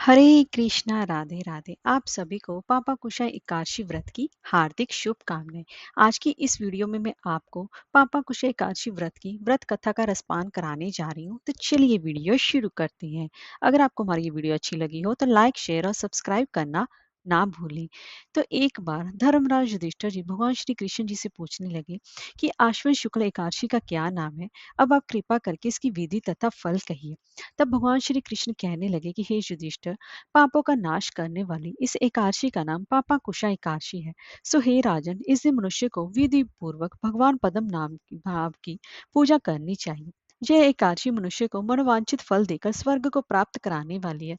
हरे कृष्णा राधे राधे। आप सभी को पापा कुशा एकादशी व्रत की हार्दिक शुभकामनाएं। आज की इस वीडियो में मैं आपको पापा कुशा एकादशी व्रत की व्रत कथा का रसपान कराने जा रही हूँ। तो चलिए वीडियो शुरू करते हैं। अगर आपको हमारी ये वीडियो अच्छी लगी हो तो लाइक शेयर और सब्सक्राइब करना ना भूलें। तो एक बार धर्मराज युधिष्ठिर जी भगवान श्री कृष्ण जी से पूछने लगे कि आश्विन शुक्ल एकादशी का क्या नाम है। अब आप कृपा करके इसकी विधि तथा फल कहिए। तब भगवान श्री कृष्ण कहने लगे कि हे युधिष्ठिर, पापों का नाश करने वाली इस एकादशी का नाम पापा कुशा एकादशी है। सो हे राजन, इस दिन मनुष्य को विधि पूर्वक भगवान पद्म नाम की भाव की पूजा करनी चाहिए। यह एकादशी मनुष्य को मनोवांछित फल देकर स्वर्ग को प्राप्त कराने वाली है।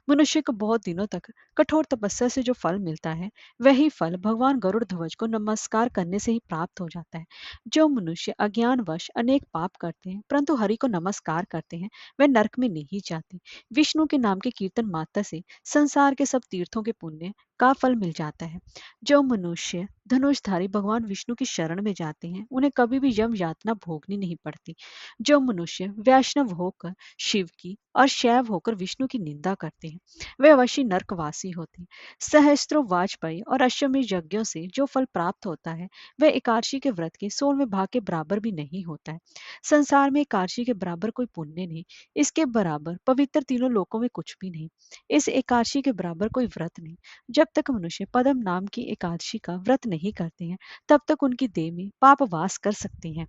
मनुष्य को बहुत दिनों तक कठोर तपस्या से जो फल मिलता है, वही फल भगवान गरुड़ ध्वज को नमस्कार करने से ही प्राप्त हो जाता है। जो मनुष्य अज्ञानवश अनेक पाप करते हैं परंतु हरि को नमस्कार करते हैं, वे नरक में नहीं जाते। विष्णु के नाम के कीर्तन मात्र से संसार के सब तीर्थों के पुण्य का फल मिल जाता है। जो मनुष्य धनुषधारी भगवान विष्णु की शरण में जाते हैं, उन्हें कभी भी यम यातना भोगनी नहीं पड़ती। जो मनुष्य वैष्णव होकर शिव की और शैव होकर विष्णु की निंदा करते हैं, वे अवश्य नरकवासी होते हैं। सहस्त्रों वाजपेयी और अश्वमेध यज्ञों से जो फल प्राप्त होता है, वह एकादशी के व्रत के 16वें भाग के बराबर भी नहीं होता है। संसार में एकादशी के बराबर कोई पुण्य नहीं, इसके बराबर पवित्र तीनों लोकों में कुछ भी नहीं। इस एकादशी के बराबर कोई व्रत नहीं। जब तक मनुष्य पद्म नाम की एकादशी का व्रत नहीं करते हैं, तब तक उनकी देह में पाप वास कर सकते हैं।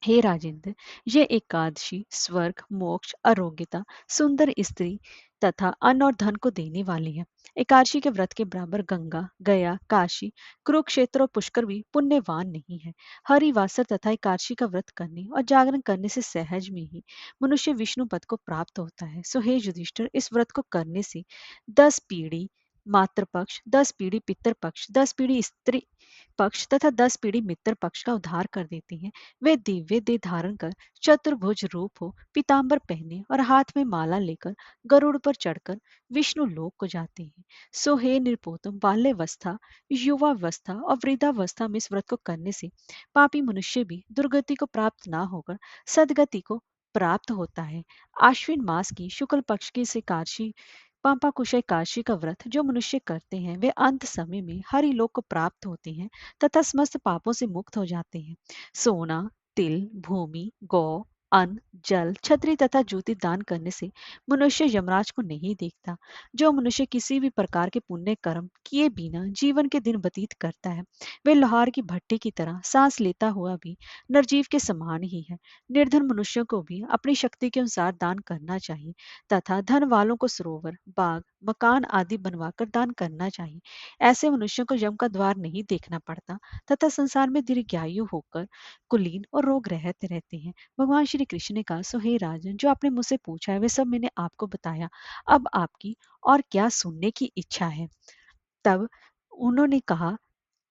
हे राजेंद्र, ये एकादशी स्वर्ग, मोक्ष, आरोग्यता, सुंदर स्त्री तथा अन्न और धन को देने वाली है। एकादशी के व्रत के बराबर गंगा, गया, काशी, कुरुक्षेत्र और पुष्कर भी पुण्यवान नहीं है। हरिवासर तथा एकादशी का व्रत करने और जागरण करने से सहज में ही मनुष्य विष्णु पद को प्राप्त होता है। सो हे युधिष्ठिर, इस व्रत को करने से 10 पीढ़ी मातृपक्ष, 10 पीढ़ी पितृपक्ष, 10 पीढ़ी स्त्री पक्ष तथा 10 पीढ़ी मित्र पक्ष का उद्धार कर देते हैं। वे दिव्य देह धारण कर चतुर्भुज रूप हो पीतांबर पहने और हाथ में माला लेकर गरुड़ पर चढ़कर विष्णु लोक को जाते हैं। सो हे नृपोतम, बाल्यावस्था, युवावस्था और वृद्धावस्था में इस व्रत को करने से पापी मनुष्य भी दुर्गति को प्राप्त ना होकर सदगति को प्राप्त होता है। आश्विन मास की शुक्ल पक्ष की इस एकादशी पापा कुशय एकादशी का व्रत जो मनुष्य करते हैं, वे अंत समय में हरि लोक को प्राप्त होते हैं तथा समस्त पापों से मुक्त हो जाते हैं। सोना, तिल, भूमि, गौ, अन्न, जल, छतरी तथा जूती दान करने से मनुष्य यमराज को नहीं देखता। जो मनुष्य किसी भी प्रकार के पुण्य कर्म किए बिना जीवन के दिन व्यतीत करता है, वे लोहार की भट्टी की तरह सांस लेता हुआ भी निर्जीव के समान ही है। निर्धन मनुष्यों को भी अपनी शक्ति के अनुसार दान करना चाहिए तथा धन वालों को सरोवर, बाग, मकान आदि बनवाकर दान करना चाहिए। ऐसे मनुष्यों को यम का द्वार नहीं देखना पड़ता तथा संसार में दीर्घायु होकर कुलीन और रोग रहते रहते हैं। भगवान श्री कृष्ण ने कहा, सो हे राजन, जो आपने मुझसे पूछा है वे सब मैंने आपको बताया। अब आपकी और क्या सुनने की इच्छा है। तब उन्होंने कहा,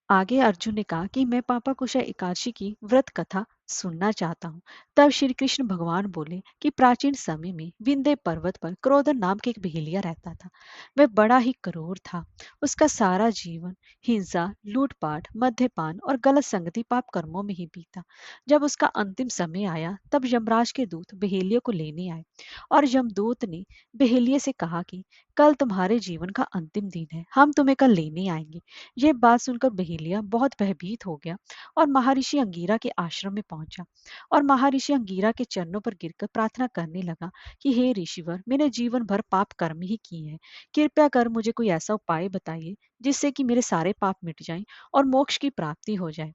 आगे अर्जुन ने कहा कि मैं पापा कुशा एकादशी की व्रत कथा सुनना चाहता हूँ। तब श्री कृष्ण भगवान बोले कि प्राचीन समय में विंध्य पर्वत पर क्रोधन नाम के एक बहेलिया रहता था। वह बड़ा ही क्रूर था। उसका सारा जीवन हिंसा, लूटपाट, मद्यपान और गलत संगति पाप कर्मों में ही बीता। जब उसका अंतिम समय आया, तब यमराज के दूत बहेलिया को लेने आए और यमदूत ने बहेलिया से कहा कि कल तुम्हारे जीवन का अंतिम दिन है, हम तुम्हें कल लेने आएंगे। यह बात सुनकर बहेलिया बहुत भयभीत हो गया और महर्षि अंगीरा के आश्रम में पहुंचा और महर्षि अंगीरा के चरणों पर गिरकर प्रार्थना करने लगा कि हे ऋषिवर, मैंने जीवन भर पाप कर्म ही किए हैं। कृपया कर मुझे कोई ऐसा उपाय बताइए जिससे कि मेरे सारे पाप मिट जाएं और मोक्ष की प्राप्ति हो जाए।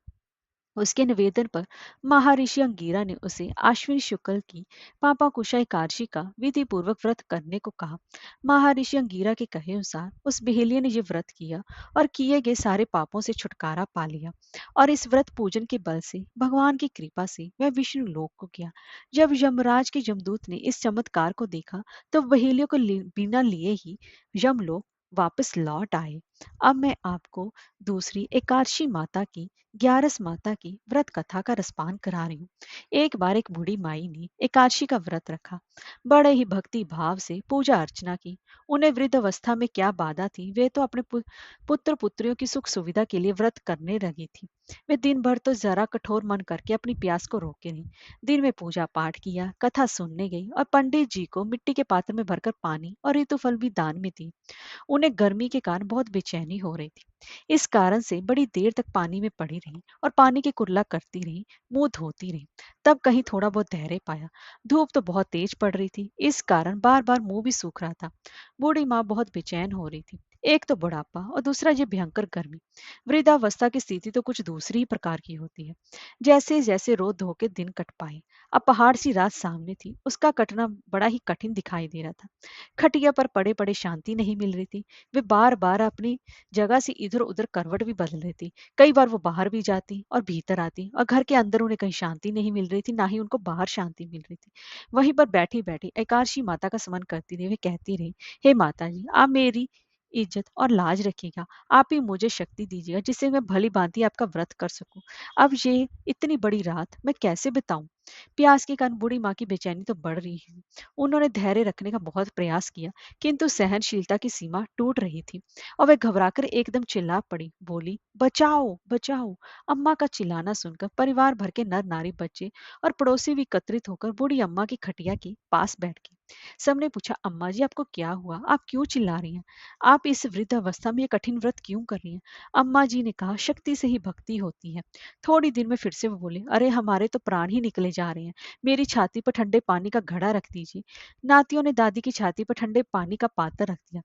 उसके निवेदन पर महर्षि अंगीरा ने उसे आश्विन शुक्ल की पापा कुशा एकादशी का विधि पूर्वक व्रत करने को कहा। महर्षि अंगीरा के कहे अनुसार उस बहेलिया ने यह व्रत किया और किए गए सारे पापों से छुटकारा पा लिया और इस व्रत पूजन के बल से भगवान की कृपा से वह विष्णु लोक को गया। जब यमराज के यमदूत ने इस चमत्कार को देखा तो बहेलिया को बिना लिए ही यमलोक वापस लौट आए। अब मैं आपको दूसरी एकादशी माता की, ग्यारस माता की व्रत कथा का रसपान करा रही हूँ। एक बार एक बूढ़ी माई ने एकादशी का व्रत रखा। बड़े ही भक्ति भाव से पूजा अर्चना की। उन्हें वृद्ध अवस्था में क्या बाधा थी, वे तो अपने पुत्र पुत्रियों की सुख सुविधा के लिए व्रत करने लगी थी। वे दिन भर तो जरा कठोर मन करके अपनी प्यास को रोके रही। दिन में पूजा पाठ किया, कथा सुनने गई और पंडित जी को मिट्टी के पात्र में भरकर पानी और ऋतुफल भी दान में दी। उन्हें गर्मी के कारण बहुत बेचैनी हो रही थी। इस कारण से बड़ी देर तक पानी में पड़ी रही और पानी की कुर्ला करती रही, मुंह धोती रही। तब कहीं थोड़ा बहुत धैर्य पाया। धूप तो बहुत तेज पड़ रही थी, इस कारण बार बार मुंह भी सूख रहा था। बूढ़ी माँ बहुत बेचैन हो रही थी। एक तो बुढ़ापा और दूसरा ये भयंकर गर्मी। वृद्धावस्था की स्थिति तो कुछ दूसरी ही प्रकार की होती है। जैसे जैसे रो धो के दिन कट पाए, अब पहाड़ सी रात सामने थी, उसका कटना बड़ा ही कठिन दिखाई दे रहा था। खटिया पर पड़े पड़े शांति नहीं मिल रही थी। वे बार बार अपनी जगह से इधर उधर करवट भी बदल रही थी। कई बार वो बाहर भी जाती और भीतर आती और घर के अंदर उन्हें कहीं शांति नहीं मिल रही थी, ना ही उनको बाहर शांति मिल रही थी। वहीं पर बैठी बैठी एकादशी माता का स्मरण करती रही। वे कहती रही, हे माता जी, आप मेरी इज्जत और लाज रखिएगा। आप ही मुझे शक्ति दीजिएगा जिससे मैं भली भांति आपका व्रत कर सकूं। अब ये इतनी बड़ी रात मैं कैसे बिताऊं? प्यास के कारण बूढ़ी माँ की बेचैनी तो बढ़ रही है। उन्होंने धैर्य रखने का बहुत प्रयास किया, किंतु सहनशीलता की सीमा टूट रही थी और वह घबराकर एकदम चिल्ला पड़ी, बोली, बचाओ बचाओ। अम्मा का चिल्लाना सुनकर परिवार भर के नर नारी, बच्चे और पड़ोसी भी एकत्रित होकर बूढ़ी अम्मा की खटिया के पास बैठ गए। सबने पूछा, अम्मा जी आपको क्या हुआ, आप क्यों चिल्ला रही हैं? आप इस वृद्ध अवस्था में ये कठिन व्रत क्यों कर रही हैं? अम्मा जी ने कहा, शक्ति से ही भक्ति होती है। थोड़ी देर में फिर से वो बोले, अरे हमारे तो प्राण ही निकले जा रहे हैं। मेरी छाती पर ठंडे पानी का घड़ा रख दीजिए। नातियों ने दादी की छाती पर ठंडे पानी का पात्र रख दिया।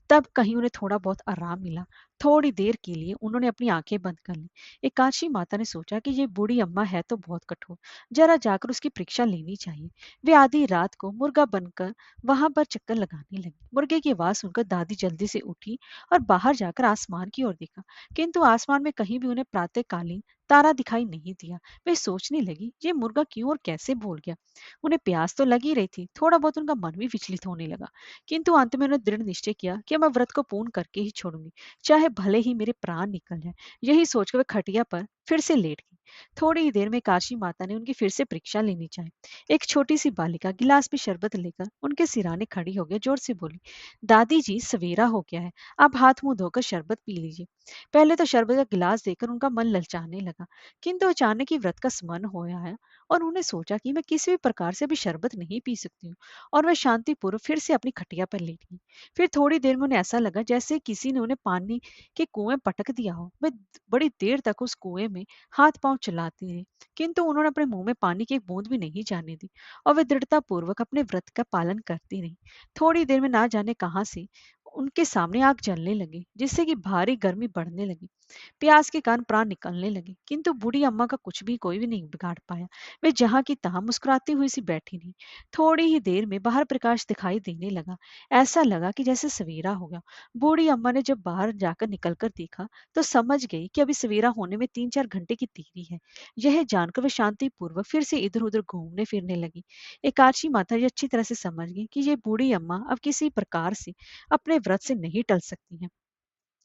तब कहीं उन्हें थोड़ा बहुत आराम मिला। थोड़ी देर के लिए उन्होंने अपनी आंखें बंद कर ली। एकादशी माता ने सोचा कि ये बूढ़ी अम्मा है तो बहुत कठोर, जरा जाकर उसकी परीक्षा लेनी चाहिए। वे आधी रात को मुर्गा बनकर वहां पर चक्कर लगाने लगी। मुर्गे की आवाज सुनकर दादी जल्दी से उठी और बाहर जाकर आसमान की ओर देखा, किंतु आसमान में कहीं भी उन्हें प्रातःकालीन तारा दिखाई नहीं दिया। वे सोचने लगी, ये मुर्गा क्यों और कैसे बोल गया? उन्हें प्यास तो लगी रही थी, थोड़ा बहुत उनका मन भी विचलित होने लगा, किंतु अंत में उन्हें दृढ़ निश्चय किया कि मैं व्रत को पूर्ण करके ही छोड़ूंगी, चाहे भले ही मेरे प्राण निकल जाए। यही सोचकर वे खटिया पर फिर से लेट गई। थोड़ी ही देर में काशी माता ने उनकी फिर से परीक्षा लेनी चाहिए। एक छोटी सी बालिका गिलास में शरबत लेकर उनके सिराने खड़ी हो गई, जोर से बोली, दादी जी सवेरा हो गया है, आप हाथ मुंह धोकर शरबत पी लीजिए। पहले तो शरबत का गिलास देकर उनका मन ललचाने लगा, किंतु अचानक ही व्रत का स्मरण हो आया और उन्होंने सोचा कि मैं किसी भी प्रकार से भी शरबत नहीं पी सकती हूँ, और वह शांतिपूर्वक फिर से अपनी खटिया पर लेट गई। फिर थोड़ी देर में उन्हें ऐसा लगा जैसे किसी ने उन्हें पानी के कुएं में पटक दिया हो। वे बड़ी देर तक उस कुएं में हाथ पांव चलाती रही, किंतु उन्होंने अपने मुंह में पानी की एक बूंद भी नहीं जाने दी और वे दृढ़ता पूर्वक अपने व्रत का पालन करती रही। थोड़ी देर में ना जाने कहां से उनके सामने आग जलने लगी, जिससे कि भारी गर्मी बढ़ने लगी। प्यास के कारण प्राण निकलने लगे, किंतु बूढ़ी अम्मा का कुछ भी कोई भी नहीं बिगाड़ पाया। वे जहां की तहां मुस्कुराती हुई सी बैठी रही। थोड़ी ही देर में बाहर प्रकाश दिखाई देने लगा। ऐसा लगा कि जैसे सवेरा हो गया। बूढ़ी अम्मा ने जब बाहर जाकर निकलकर देखा तो समझ गई कि अभी सवेरा होने में 3-4 घंटे की देरी है। यह जानकर वे शांति पूर्वक फिर से इधर उधर घूमने फिरने लगी। एकादशी माता जी अच्छी तरह से समझ गई कि ये बूढ़ी अम्मा अब किसी प्रकार से अपने व्रत से नहीं टल सकती हैं।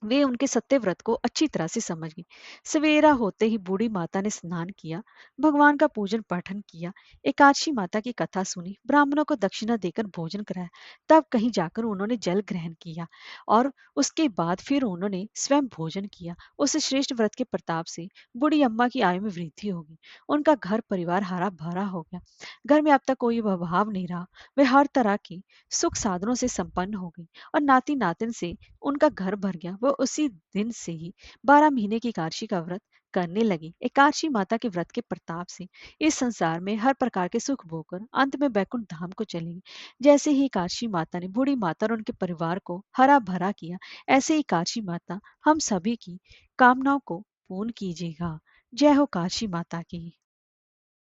वे उनके सत्य व्रत को अच्छी तरह से समझ गई। सवेरा होते ही बूढ़ी माता ने स्नान किया, भगवान का पूजन पाठन किया, एकादशी माता की कथा सुनी, ब्राह्मणों को दक्षिणा देकर भोजन कराया। तब कहीं जाकर उन्होंने जल ग्रहण किया और उसके बाद फिर उन्होंने स्वयं भोजन किया। उस श्रेष्ठ व्रत के प्रताप से बूढ़ी अम्मा की आयु में वृद्धि होगी। उनका घर परिवार हरा भरा हो गया। घर में अब तक कोई अभाव नहीं रहा। वे हर तरह की सुख साधनों से संपन्न हो गई और नाती नातिन से उनका घर भर गया। वो उसी दिन से ही 12 महीने की एकादशी का व्रत करने लगी। एकादशी माता के व्रत के प्रताप से इस संसार में हर प्रकार के सुख भोगकर अंत में बैकुंठ धाम को चलेगी। जैसे ही एकादशी माता ने बूढ़ी माता और उनके परिवार को हरा भरा किया, ऐसे ही एकादशी माता हम सभी की कामनाओं को पूर्ण कीजिएगा। जय हो काशी माता की।